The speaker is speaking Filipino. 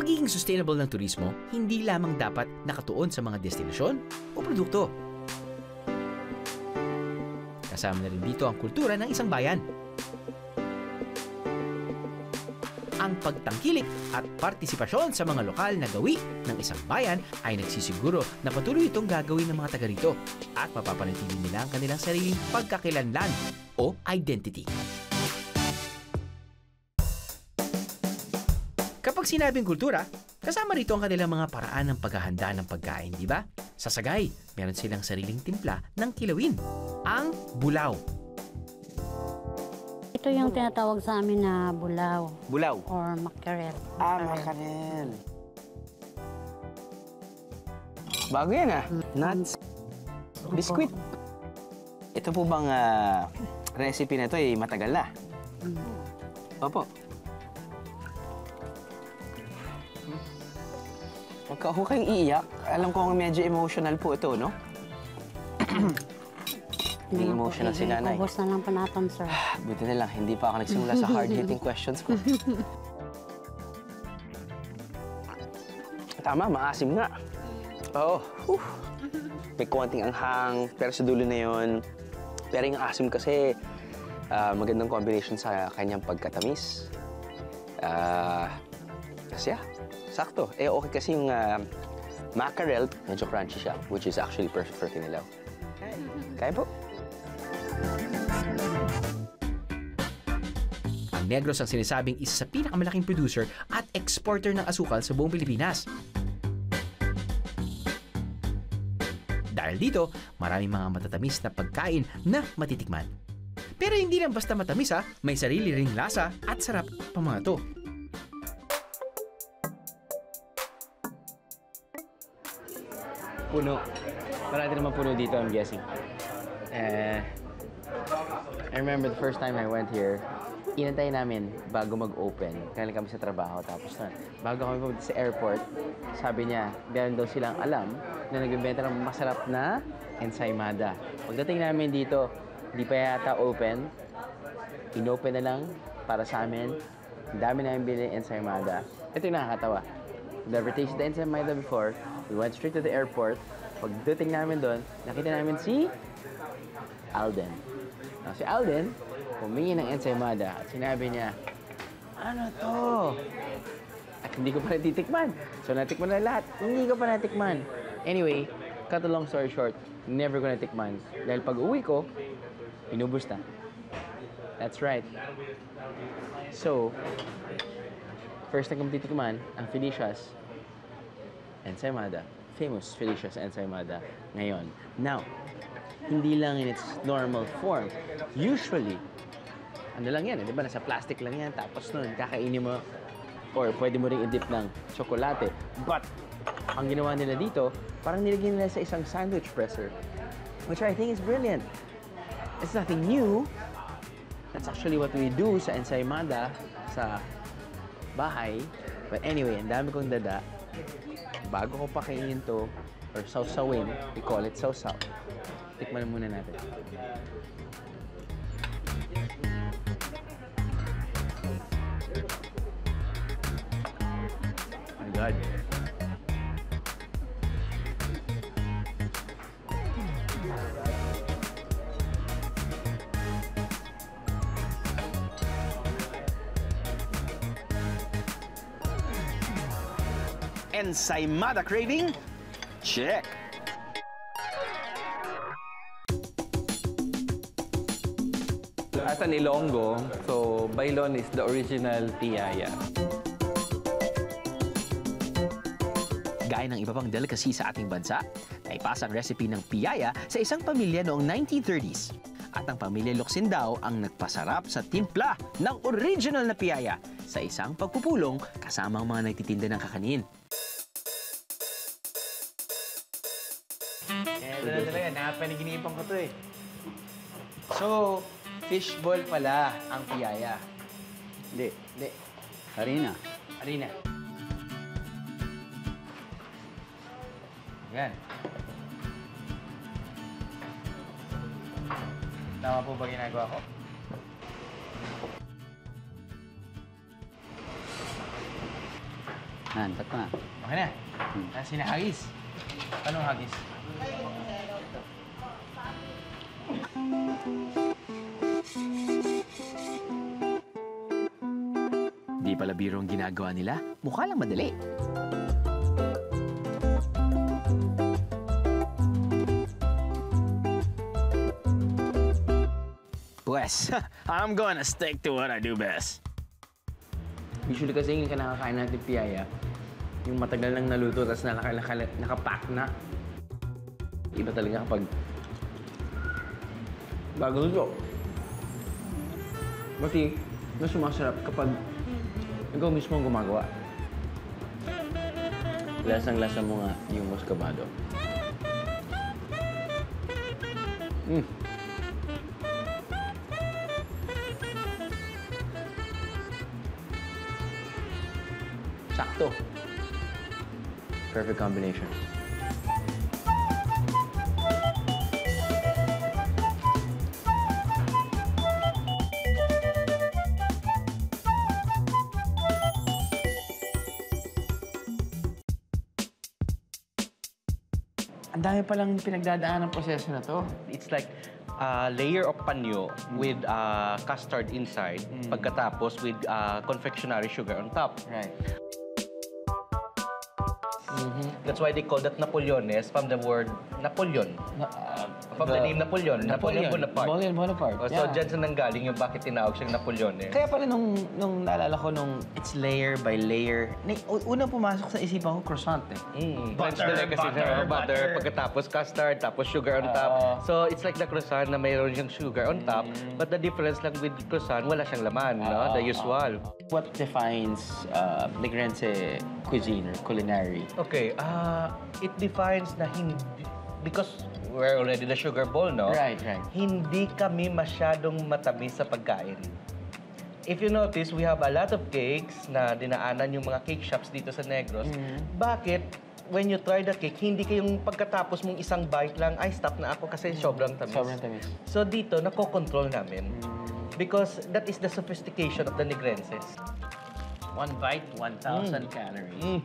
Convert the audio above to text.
pagiging sustainable ng turismo hindi lamang dapat nakatuon sa mga destinasyon o produkto. Kasama na rin dito ang kultura ng isang bayan. Ang pagtangkilik at partisipasyon sa mga lokal na gawi ng isang bayan ay nagsisiguro na patuloy itong gagawin ng mga taga rito at mapapanatili nila ang kanilang sariling pagkakilanlan o identity. Kapag sinabing kultura, kasama rito ang kanilang mga paraan ng paghahanda ng pagkain, di ba? Sa Sagay, meron silang sariling timpla ng kilawin, ang bulaw. Ito yung tinatawag sa amin na bulaw. Bulaw? Or mackerel. Mackerel. Bago yan Nuts. Biscuit. Ito po bang recipe na ito ay matagal na? Opo. Huwag kayong iiyak. Alam ko medyo emotional po ito, no? Hindi emotional si nanay. Ubus na lang po natin, sir. Buti na lang, hindi pa ako nagsimula sa hard-hitting questions ko. Tama, maasim nga. Oo. May konting anghang, pero sa dulo na yun. Pero yung asim kasi, magandang combination sa kanyang pagkatamis. Kasi sakto. Okay kasi yung mackerel, medyo crunchy siya, which is actually perfect for kinilaw. Kaya po. Ang Negros ang sinasabing isa sa pinakamalaking producer at exporter ng asukal sa buong Pilipinas. Dahil dito, maraming mga matatamis na pagkain na matitikman. Pero hindi lang basta matamis may sarili ring lasa at sarap pa mga to. Puno. Marami naman puno dito, I'm guessing. I remember the first time I went here, inantay namin bago mag-open. Kailan kami sa trabaho. Tapos bago kami pumunta sa airport, sabi niya, meron daw silang alam na nagbibenta ng masarap na ensaymada. Pagdating namin dito, di pa yata open. Inopen na lang para sa amin. Ang dami namin bilhin ensaymada. Ito yung nakakatawa. Never tasted the ensaymada before. We went straight to the airport. Pagdating namin doon, nakita namin si Alden. Si Alden, humingi ng ensaymada at sinabi niya, ano to? At hindi ko pa natitikman. So natikman na lahat. Hindi ko pa natikman. Anyway, cut a long story short, never ko natikman. Dahil pag uwi ko, inubos na. That's right. So, first na kong titikman, ang Felicia's ensaymada. Famous Felicia's ensaymada ngayon. Now, hindi lang in its normal form. Usually, ano lang yan, di ba? Nasa plastic lang yan. Tapos nun, kakainin mo or pwede mo rin i-dip ng tsokolate. But, ang ginawa nila dito, parang nilagyan nila sa isang sandwich presser. Which I think is brilliant. It's nothing new. That's actually what we do sa ensaymada sa bahay. But anyway, ang dami kong dada. Bago ko pa kainin to, or sawsawin, we call it sawsaw. Tikman muna natin. Oh my God. Ensaymada craving? Check! As an Ilonggo, so bailon is the original tiyaya. Gaya ng iba pang delicacy sa ating bansa, naipasa ang recipe ng piyaya sa isang pamilya noong 1930s. At ang pamilya Loksindao ang nagpasarap sa timpla ng original na piyaya sa isang pagpupulong kasama ang mga nagtitinda ng kakanin. Ito na talaga, napaniginipan ko to eh. So, fishball pala ang piyaya. Hindi. Hindi. Harina. Harina. Yan. Tama po ba ginagawa ko? Ito na. Okay na. Sinahagis. Anong hagis? Di pala biro ang ginagawa nila, mukha lang madali. Pues, I'm gonna stick to what I do best. Usually kasi yung kinakakain natin piyaya, yung matagal nang naluto, tapos nakapack na. Iba talaga kapag bago luto. Pati, mas sumasarap kapag ikaw mismo ang gumagawa. Lasang-lasa mo nga yung muscovado. Sakto. Perfect combination. Ang dami palang pinagdadaan ng proseso na to. It's like a layer of panyo with custard inside. Pagkatapos with confectionery sugar on top. Right. That's why they call that Napoleones from the word Napoleon. From the name Napoleon. Napoleon Bonaparte. Napoleon Bonaparte. So, dyan sa nanggaling yung bakit tinawag siyang Napoleones. Kaya pala nung naalala ko nung it's layer by layer, unang pumasok sa isipan ko croissant eh. Butter. Pagkatapos custard, tapos sugar on top. So, it's like the croissant na mayroon siyang sugar on top. But the difference lang with croissant, wala siyang laman, no? The usual. What defines Negrense cuisine or culinary? Okay, it defines na hindi, because we're already the sugar bowl, no? Right. Hindi kami masyadong matamis sa pagkain. If you notice, we have a lot of cakes na dinaanan yung mga cake shops dito sa Negros. Bakit? When you try the cake, hindi kayong pagkatapos mong isang bite lang, ay, stop na ako kasi sobrang tamis. Sobrang tamis. So dito, nako-control namin. Because that is the sophistication of the Negrenses. One bite, 1,000 calories.